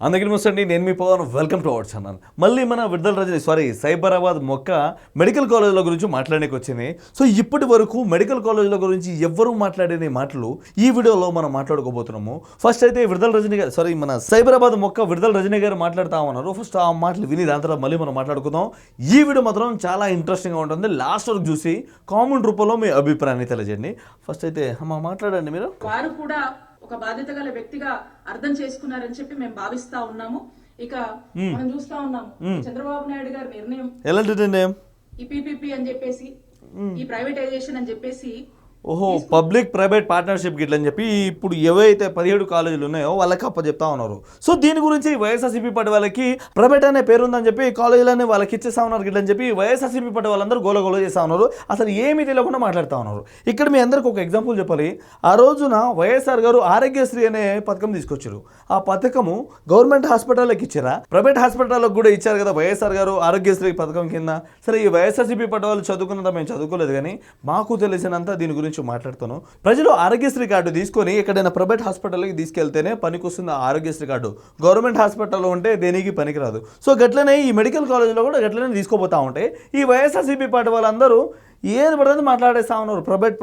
అందరికీ నమస్తే అండి. నేను మీ Pavan. Welcome to our channel. మళ్ళీ మన విడుదల రజని సైబరాబాద్ మొక్క మెడికల్ కాలేజ్ల గురించి మాట్లాడడానికి వచ్చింది. సో ఇప్పటి వరకు మెడికల్ కాలేజ్ల గురించి ఎవ్వరూ మాట్లాడే మాటలు ఈ వీడియోలో మనం మాట్లాడుకోబోతున్నాము. ఫస్ట్ అయితే విడుదల రజని గారు మన సైబరాబాద్ మొక్క విడుదల రజని గారు మాట్లాడుతూ ఉన్నారు. ఫస్ట్ ఆ మాటలు విని దాని తర్వాత మళ్ళీ మనం మాట్లాడుకుందాం. ఈ వీడియో మాత్రం చాలా ఇంట్రెస్టింగ్గా ఉంటుంది. లాస్ట్ వరకు చూసి కామెంట్ రూపంలో మీ అభిప్రాయాన్ని తెలియజేయండి. ఫస్ట్ అయితే మాట్లాడండి. మీరు వారు కూడా ఒక బాధ్యత గల వ్యక్తిగా అర్థం చేసుకున్నారని చెప్పి మేము భావిస్తా ఉన్నాము. ఇక మనం చూస్తా ఉన్నాము చంద్రబాబు నాయుడు గారి నిర్ణయం ఎలాంటి నిర్ణయం? ఈ పీపీపీ అని చెప్పేసి, ఈ ప్రైవేటైజేషన్ అని చెప్పేసి, పబ్లిక్ ప్రైవేట్ పార్ట్నర్షిప్ గిట్ల అని చెప్పి ఇప్పుడు ఏవైతే 17 కాలేజీలు ఉన్నాయో వాళ్ళకి అప్పచెప్తా ఉన్నారు. సో దీని గురించి వైఎస్ఆర్సీపీ పార్టీ వాళ్ళకి ప్రైవేట్ అనే పేరు ఉందని చెప్పి కాలేజీలన్నీ వాళ్ళకి ఇచ్చేస్తా ఉన్నారు గిట్లని చెప్పి వైఎస్ఆర్సీపీ పార్టీ వాళ్ళందరూ గోల చేస్తూ ఉన్నారు. అసలు ఏమీ తెలియకుండా మాట్లాడుతూ ఉన్నారు. ఇక్కడ మీ అందరికి ఒక ఎగ్జాంపుల్ చెప్పాలి. ఆ రోజున వైఎస్ఆర్ గారు ఆరోగ్యశ్రీ అనే పథకం తీసుకొచ్చారు. ఆ పథకము గవర్నమెంట్ హాస్పిటల్కి ఇచ్చారా, ప్రైవేట్ హాస్పిటల్కి కూడా ఇచ్చారు కదా వైఎస్ఆర్ గారు ఆరోగ్యశ్రీ పథకం కింద. సరే, ఈ వైఎస్ఆర్సీపీ పార్టీ వాళ్ళు చదువుకున్నదా? మేము చదువుకోలేదు, కానీ మాకు తెలిసినంత దీని గురించి మాట్లాడుతాను. ప్రజలు ఆరోగ్యశ్రీ కార్డు తీసుకొని ఎక్కడైనా ప్రైవేట్ హాస్పిటల్కి తీసుకెళ్తేనే పనికొస్తుంది. ఆరోగ్యశ్రీ కార్డు గవర్నమెంట్ హాస్పిటల్లో ఉంటే దేనికి పనికిరాదు. సో గట్లనే ఈ మెడికల్ కాలేజ్లో కూడా గట్లనే తీసుకోపోతా ఉంటే ఈ వైఎస్ఆర్సీపీ పార్టీ వాళ్ళందరూ ఏది పడుతుంది మాట్లాడేస్తా ఉన్నారు. ప్రైవేట్.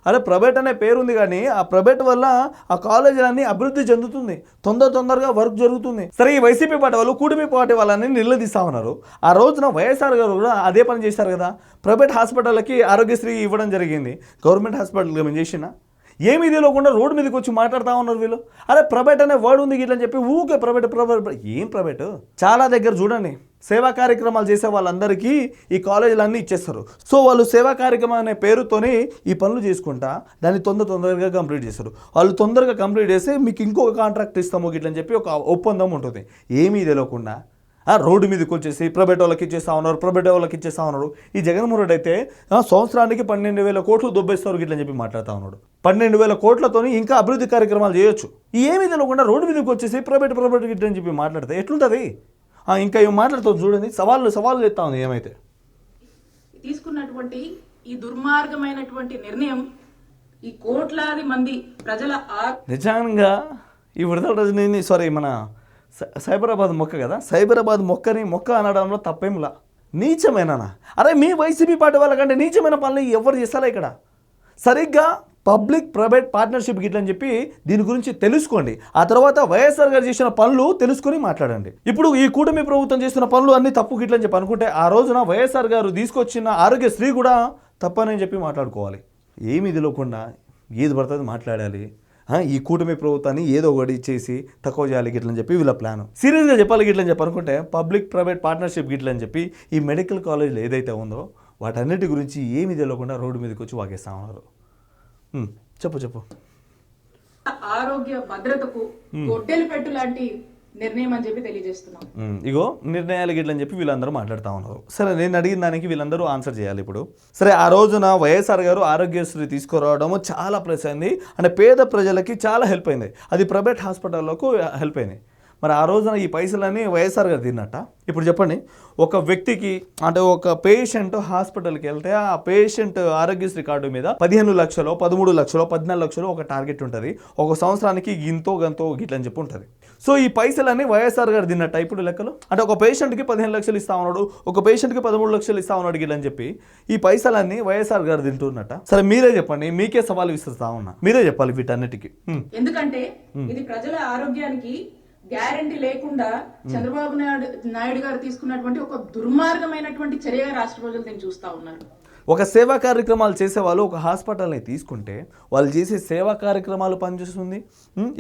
అరే, ప్రైవేట్ అనే పేరు ఉంది, కానీ ఆ ప్రైవేట్ వల్ల ఆ కాలేజీలన్నీ అభివృద్ధి చెందుతుంది, తొందరగా వర్క్ జరుగుతుంది. సరే, ఈ వైసీపీ పార్టీ వాళ్ళు కూటమి పార్టీ వాళ్ళని నిలదీస్తా ఉన్నారు. ఆ రోజున వైఎస్ఆర్ గారు కూడా అదే పని చేశారు కదా. ప్రైవేట్ హాస్పిటల్కి ఆరోగ్యశ్రీ ఇవ్వడం జరిగింది. గవర్నమెంట్ హాస్పిటల్కి మేము చేసినా ఏమీ తెలియకుండా రోడ్డు మీదకి వచ్చి మాట్లాడుతూ ఉన్నారు వీళ్ళు. అరే, ప్రైవేట్ అనే వర్డ్ ఉంది గిట్లని చెప్పి ఊకే ప్రైవేట్. ఏం ప్రైవేటు? చాలా దగ్గర చూడండి, సేవా కార్యక్రమాలు చేసే వాళ్ళందరికీ ఈ కాలేజీలన్నీ ఇచ్చేస్తారు. సో వాళ్ళు సేవా కార్యక్రమం అనే పేరుతోనే ఈ పనులు చేసుకుంటా దాన్ని తొందరగా కంప్లీట్ చేస్తారు. వాళ్ళు తొందరగా కంప్లీట్ చేస్తే మీకు ఇంకొక కాంట్రాక్ట్ ఇస్తాము గిట్లని చెప్పి ఒక ఒప్పందం ఉంటుంది. ఏమీ తెలియకుండా రోడ్డు మీదకి వచ్చేసి ప్రైవేట్ వాళ్ళకి ఇచ్చేస్తా ఉన్నారు. ఈ జగన్మోహన్ రెడ్డి అయితే సంవత్సరానికి 12,000 కోట్లు దొబ్బేస్తారు గిట్లని చెప్పి మాట్లాడుతూ ఉన్నాడు. 12,000 కోట్లతో ఇంకా అభివృద్ధి కార్యక్రమాలు చేయొచ్చు. ఏమీ తెలియకుండా రోడ్డు మీదకి వచ్చేసి ప్రైవేట్ గిట్లని చెప్పి మాట్లాడితే ఎట్లుంటుంది? ఇంకా ఏం మాట్లాడుతుంది చూడండి. సవాళ్ళు చెప్తా ఉంది. ఏమైతే తీసుకున్నటువంటి ఈ దుర్మార్గమైనటువంటి నిర్ణయం ఈ కోట్లాది మంది ప్రజల నిజంగా ఈ విడుదల రజని మన సైబరాబాద్ మొక్క కదా, సైబరాబాద్ మొక్క అనడంలో తప్పేంలా. నీచమేనా? అరే, మీ వైసీపీ పార్టీ వాళ్ళకంటే నీచమైన పనులు ఎవరు చేస్తారా? ఇక్కడ సరిగ్గా పబ్లిక్ ప్రైవేట్ పార్ట్నర్షిప్ గిట్లని చెప్పి దీని గురించి తెలుసుకోండి. ఆ తర్వాత వైఎస్ఆర్ గారు చేసిన పనులు తెలుసుకొని మాట్లాడండి. ఇప్పుడు ఈ కూటమి ప్రభుత్వం చేస్తున్న పనులు అన్ని తప్పు గిట్లని చెప్పి అనుకుంటే ఆ రోజున వైఎస్ఆర్ గారు తీసుకొచ్చిన ఆరోగ్యశ్రీ కూడా తప్పని చెప్పి మాట్లాడుకోవాలి. ఏమి తెలియకుండా ఏది పడుతుంది మాట్లాడాలి. ఈ కూటమి ప్రభుత్వాన్ని ఏదో ఒకటి చేసి తక్కువ చేయాలి గిట్లని చెప్పి వీళ్ళ ప్లాన్. సీరియస్గా చెప్పాలి గిట్లని చెప్పి అనుకుంటే పబ్లిక్ ప్రైవేట్ పార్ట్నర్షిప్ గిట్లని చెప్పి ఈ మెడికల్ కాలేజీలు ఏదైతే ఉందో వాటన్నిటి గురించి ఏమీ తెలియకుండా రోడ్డు మీదకి వచ్చి వాగేస్తా ఉన్నారు. చెప్పు. ఆరోగ్య భద్రతకు గొడ్డలి పెట్టు లాంటి నిర్ణయం అని చెప్పి తెలియజేస్తున్నాం. ఇగో నిర్ణయాలు గిట్లని చెప్పి వీళ్ళందరూ మాట్లాడుతూ ఉన్నారు. సరే, నేను అడిగిన దానికి వీళ్ళందరూ ఆన్సర్ చేయాలి. ఇప్పుడు సరే, ఆ రోజున వైఎస్ఆర్ గారు ఆరోగ్యశ్రీ తీసుకురావడము చాలా ప్లస్ అయింది. అంటే పేద ప్రజలకి చాలా హెల్ప్ అయింది. అది ప్రైవేట్ హాస్పిటల్లకు హెల్ప్ అయింది. మరి ఆ రోజున ఈ పైసలన్నీ వైఎస్ఆర్ గారు తిన్నట్ట. ఇప్పుడు చెప్పండి, ఒక వ్యక్తికి అంటే ఒక పేషెంట్ హాస్పిటల్కి వెళ్తే ఆ పేషెంట్ ఆరోగ్యశ్రీ కార్డు మీద 15 లక్షలు, 13 లక్షలు, 14 లక్షలు ఒక టార్గెట్ ఉంటుంది. ఒక సంవత్సరానికి గంతో గిట్లని చెప్పి ఉంటుంది. సో ఈ పైసలన్నీ వైఎస్ఆర్ గారు తిన్నట్ట ఇప్పుడు లెక్కలు. అంటే ఒక పేషెంట్కి 15 లక్షలు ఇస్తా ఉన్నాడు, ఒక పేషెంట్కి 13 లక్షలు ఇస్తా ఉన్నాడు గిట్లని చెప్పి ఈ పైసలన్నీ వైఎస్ఆర్ గారు తింటున్నట్ట. సరే, మీరే చెప్పండి. మీకే సవాలు విసురుతా ఉన్నా, మీరే చెప్పాలి వీటన్నిటికీ. ఎందుకంటే ఇది ప్రజల ఆరోగ్యానికి గ్యారంటీ లేకుండా చంద్రబాబు నాయుడు గారు తీసుకున్నటువంటి ఒక దుర్మార్గమైనటువంటి చర్యగా రాష్ట్ర ప్రజలు దీన్ని చూస్తా ఉన్నారు. ఒక సేవా కార్యక్రమాలు చేసేవాళ్ళు ఒక హాస్పిటల్ని తీసుకుంటే వాళ్ళు చేసే సేవా కార్యక్రమాలు పనిచేస్తుంది.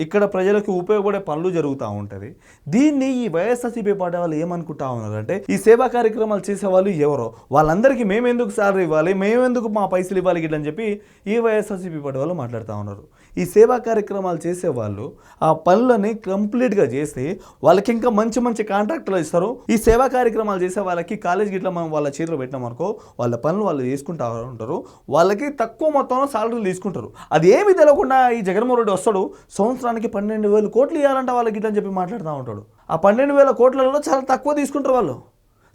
ఇక్కడ ప్రజలకు ఉపయోగపడే పనులు జరుగుతూ ఉంటుంది. దీన్ని ఈ వైఎస్ఆర్సీపీ పార్టీ వాళ్ళు ఏమనుకుంటా ఉన్నారంటే ఈ సేవా కార్యక్రమాలు చేసేవాళ్ళు ఎవరో వాళ్ళందరికీ మేమెందుకు సాలరీ ఇవ్వాలి, మేమెందుకు మా పైసలు ఇవ్వాలి గిట్లని చెప్పి ఈ వైఎస్ఆర్సీపీ పార్టీ వాళ్ళు మాట్లాడుతూ ఉన్నారు. ఈ సేవా కార్యక్రమాలు చేసేవాళ్ళు ఆ పనులని కంప్లీట్గా చేస్తే వాళ్ళకి ఇంకా మంచి కాంట్రాక్టులు ఇస్తారు. ఈ సేవా కార్యక్రమాలు చేసే వాళ్ళకి కాలేజ్ గిట్లా మనం వాళ్ళ చేతిలో పెట్టినామనుకో వాళ్ళ పనులు వాళ్ళు చేసుకుంటూ ఉంటారు. వాళ్ళకి తక్కువ మొత్తంలో సాలరీలు తీసుకుంటారు. అది ఏమీ తెలియకుండా ఈ జగన్మోహన్ రెడ్డి వస్తాడు, సంవత్సరానికి 12,000 కోట్లు ఇవ్వాలంట వాళ్ళకి ఇట్లని చెప్పి మాట్లాడుతూ ఉంటాడు. ఆ 12,000 కోట్లలో చాలా తక్కువ తీసుకుంటారు వాళ్ళు.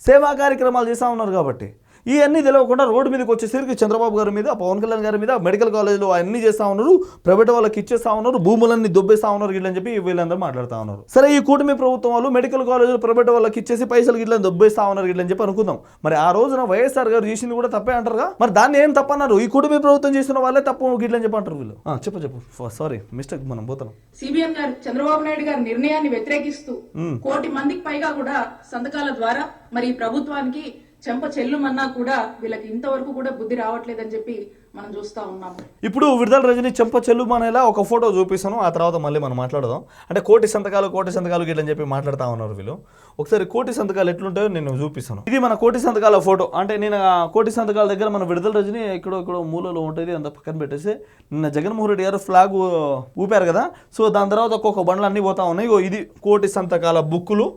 సేవా కార్యక్రమాలు చేస్తూ ఉన్నారు కాబట్టి ఇవన్నీ తెలియకుండా రోడ్డు మీదకి వచ్చేసరికి చంద్రబాబు గారి మీద, పవన్ కళ్యాణ్ గారి మీద, మెడికల్ కాలేజీలో అన్నీ చేస్తూ ఉన్నారు, ప్రైవేట్ వాళ్ళకి ఇచ్చేస్తా ఉన్నారు, భూములన్నీ దొబ్బేస్తా ఉన్నారు గిట్లని చెప్పి వీళ్ళందరూ మాట్లాడుతూ ఉన్నారు. సరే, ఈ కూటమి ప్రభుత్వం వాళ్ళు మెడికల్ కాలేజీలు ప్రైవేట్ వాళ్ళకి ఇచ్చేసి పైసలు గిట్లని దొబ్బేస్తా ఉన్నారు గిట్లని చెప్పి అనుకుందాం. మరి ఆ రోజున వైఎస్ఆర్ గారు చేసింది కూడా తప్పే అంటారుగా, మరి దాన్ని ఏం తప్పన్నారు? ఈ కూటమి ప్రభుత్వం చేసిన వాళ్ళే తప్పు గిట్లని చెప్పి అంటారు వీళ్ళు. చెప్పు సారీ మిస్టేక్, మనం పోతాం. సిబిఎం గారు చంద్రబాబు నాయుడు గారి నిర్ణయాన్ని వ్యతిరేకిస్తూ 1 కోటి మందికి పైగా కూడా సంతకాల ద్వారా మరి ఈ ప్రభుత్వానికి చెంప చెల్లుమన్నా కూడా వీళ్ళకి ఇంతవరకు కూడా బుద్ధి రావట్లేదని చెప్పి మనం చూస్తా ఉన్నాము. ఇప్పుడు విడుదల రజని చెంప చెల్లుమనేలా ఒక ఫోటో చూపిస్తాను, ఆ తర్వాత మళ్ళీ మనం మాట్లాడదాం. అంటే కోటి సంతకాలు గిట్లని చెప్పి మాట్లాడుతూ ఉన్నారు వీళ్ళు. ఒకసారి కోటి సంతకాలు ఎట్లుంటాయో నేను చూపిస్తాను. ఇది మన కోటి సంతకాల ఫోటో. అంటే నేను ఆ కోటి సంతకాల దగ్గర మన విడుదల రజని ఇక్కడ మూలలో ఉంటుంది, అంత పక్కన పెట్టేసి నిన్న జగన్మోహన్ రెడ్డి గారు ఫ్లాగ్ ఊపారు కదా. సో దాని తర్వాత ఒక్కొక్క బండ్లు అన్నీ పోతా ఉన్నాయి. ఇది కోటి సంతకాల బుక్కులు.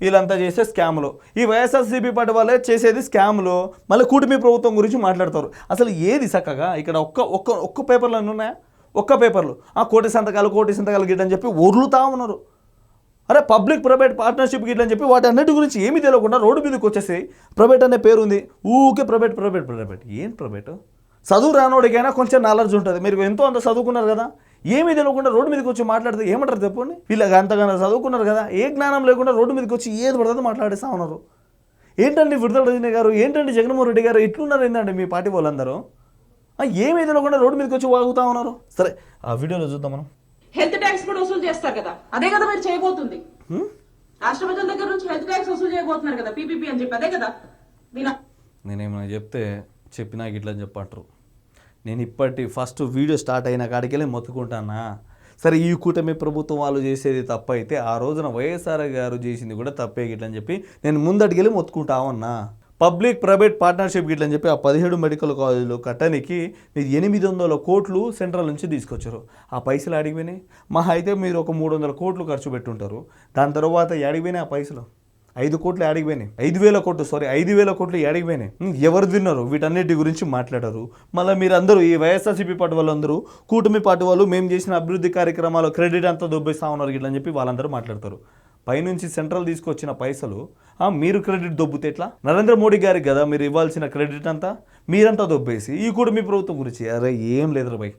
వీళ్ళంతా చేసే స్కామ్లు. ఈ వైఎస్ఆర్సీపీ పార్టీ వాళ్ళే చేసేది స్కామ్లు. మళ్ళీ కూటమి ప్రభుత్వం గురించి మాట్లాడతారు. అసలు ఏది చక్కగా ఇక్కడ ఒక్క పేపర్లు అన్నీ ఉన్నాయా? ఒక్క పేపర్లు కోటి సంతకాలు గిట్లని చెప్పి ఒర్లుతా ఉన్నారు. అరే పబ్లిక్ ప్రైవేట్ పార్ట్నర్షిప్ గిట్లని చెప్పి వాటి అన్నిటి గురించి ఏమీ తెలియకుండా రోడ్డు మీదకి వచ్చేసి ప్రైవేట్ అనే పేరు ఉంది, ఊకే ప్రైవేట్. ఏం ప్రైవేట్? చదువు రానోడికైనా కొంచెం నాలెడ్జ్ ఉంటుంది. మీరు ఎంతో అంత చదువుకున్నారు కదా, ఏమీ తెలియకుండా రోడ్డు మీదకి వచ్చి మాట్లాడితే ఏమంటారు చెప్పండి? వీళ్ళకి అంతగానో చదువుకున్నారు కదా, ఏ జ్ఞానం లేకుండా రోడ్డు మీదకి వచ్చి ఏది పడుతుందో మాట్లాడేస్తూ ఉన్నారు. ఏంటండి విడుదల రజనీ గారు, ఏంటండి జగన్మోహన్ రెడ్డి గారు, ఇట్లున్నారు ఏంటండి మీ పార్టీ వాళ్ళందరూ? ఏమీ తెలియకుండా రోడ్డు మీదకి వచ్చి వాగుతూ ఉన్నారు. సరే, ఆ వీడియోలో చూద్దాం మనం. హెల్త్ ట్యాక్స్ కూడా వసూలు చేస్తారు కదా, అదే కదా మీరు చేయబోతుంది. రాష్ట్ర ప్రజల దగ్గర నుంచి హెల్త్ ట్యాక్స్ వసూలు చేయబోతున్నారు కదా, పీపీపీ అని చెప్పి, అదే కదా? నేనేమైనా చెప్తే చెప్పినా గిట్లా చెప్పంటారు. నేను ఇప్పటి ఫస్ట్ వీడియో స్టార్ట్ అయిన కాడికెళ్ళి మొత్తుకుంటానా. సరే, ఈ కూటమి ప్రభుత్వం వాళ్ళు చేసేది తప్పైతే ఆ రోజున వైఎస్ఆర్ గారు చేసింది కూడా తప్పే గిట్లని చెప్పి నేను ముందటికెళ్ళి మొత్తుకుంటా ఉన్నా. పబ్లిక్ ప్రైవేట్ పార్ట్నర్షిప్ గిట్లని చెప్పి ఆ 17 మెడికల్ కాలేజీలు కట్టడానికి మీరు 800 కోట్లు సెంట్రల్ నుంచి తీసుకొచ్చారు. ఆ పైసలు అడిగిపోయినాయి. మహా అయితే మీరు ఒక 300 కోట్లు ఖర్చు పెట్టుంటారు. దాని తర్వాత అడిగిపోయినాయి ఆ పైసలు. 5 కోట్లు అడిగిపోయినాయి. 5,000 కోట్లు అడిగిపోయినాయి. ఎవరు తిన్నారు? వీటన్నిటి గురించి మాట్లాడారు. మళ్ళీ మీరందరూ ఈ వైఎస్ఆర్సీపీ పార్టీ వాళ్ళందరూ కూటమి పార్టీ వాళ్ళు మేము చేసిన అభివృద్ధి కార్యక్రమాలు క్రెడిట్ అంతా దొబ్బేస్తా ఉన్నారు గిట్లని చెప్పి వాళ్ళందరూ మాట్లాడతారు. పైనుంచి సెంట్రల్ తీసుకొచ్చిన పైసలు మీరు క్రెడిట్ దొబ్బితే ఎట్లా? నరేంద్ర మోడీ గారికి కదా మీరు ఇవ్వాల్సిన క్రెడిట్ అంతా, మీరంతా దొబ్బేసి ఈ కూటమి ప్రభుత్వం గురించి అరే ఏం లేదు భయ్.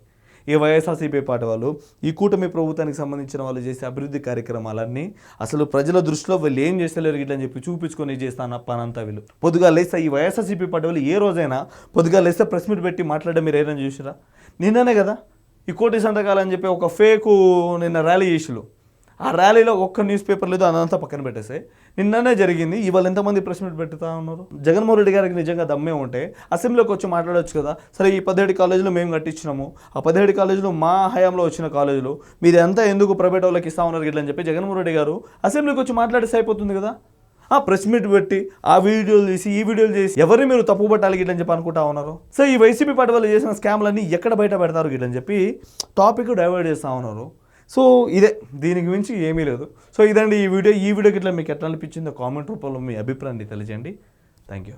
ఈ వైఎస్ఆర్సీపీ పార్టీ వాళ్ళు ఈ కూటమి ప్రభుత్వానికి సంబంధించిన వాళ్ళు చేసే అభివృద్ధి కార్యక్రమాలన్నీ అసలు ప్రజల దృష్టిలో వీళ్ళు ఏం చేస్తలేరు గిట్లని చెప్పి చూపించుకొని చేస్తాను పనంతా వీళ్ళు. పొద్దుగా లేస్తే ఈ వైఎస్ఆర్సీపీ పార్టీ వాళ్ళు ఏ రోజైనా పొద్దుగా లేస్తే ప్రెస్ మీట్ పెట్టి మాట్లాడడం మీరు ఏదైనా చూసిరా? నిన్ననే కదా ఈ కోటి సంతకాలు అని చెప్పి ఒక ఫేకు నిన్న ర్యాలీ చేసిరు. ఆ ర్యాలీలో ఒక్క న్యూస్ పేపర్ లేదు, అదంతా పక్కన పెట్టేస్తే నిన్ననే జరిగింది. ఇవాళ ఎంతమంది ప్రెస్ మీట్ పెట్టుతా ఉన్నారు? జగన్మోహన్ రెడ్డి గారికి నిజంగా దమ్మే ఉంటే అసెంబ్లీలోకి వచ్చి మాట్లాడవచ్చు కదా. సరే, ఈ 17 కాలేజీలు మేము కట్టించినాము, ఆ 17 కాలేజీలు మా హయాంలో వచ్చిన కాలేజీలు, మీరు ఎంత ఎందుకు ప్రైవేట్ వాళ్ళకి ఇస్తా ఉన్నారు గిట్లని చెప్పి జగన్మోహన్ రెడ్డి గారు అసెంబ్లీకి వచ్చి మాట్లాడిస్తే అయిపోతుంది కదా. ప్రెస్ మీట్ పెట్టి ఆ వీడియోలు తీసి ఈ వీడియోలు చేసి ఎవరిని మీరు తప్పు పట్టాలి గిట్లని చెప్పి అనుకుంటా ఉన్నారు. సో ఈ వైసీపీ పార్టీ వాళ్ళు చేసిన స్కామ్లన్నీ ఎక్కడ బయట పెడతారు గిట్లని చెప్పి టాపిక్ డైవర్ట్ చేస్తూ ఉన్నారు. సో ఇదే, దీనికి మించి ఏమీ లేదు. సో ఇదండి ఈ వీడియోకి ఇట్లా మీకు ఎట్లా అనిపించిందో కామెంట్ రూపంలో మీ అభిప్రాయాన్ని తెలియజేయండి. Thank you.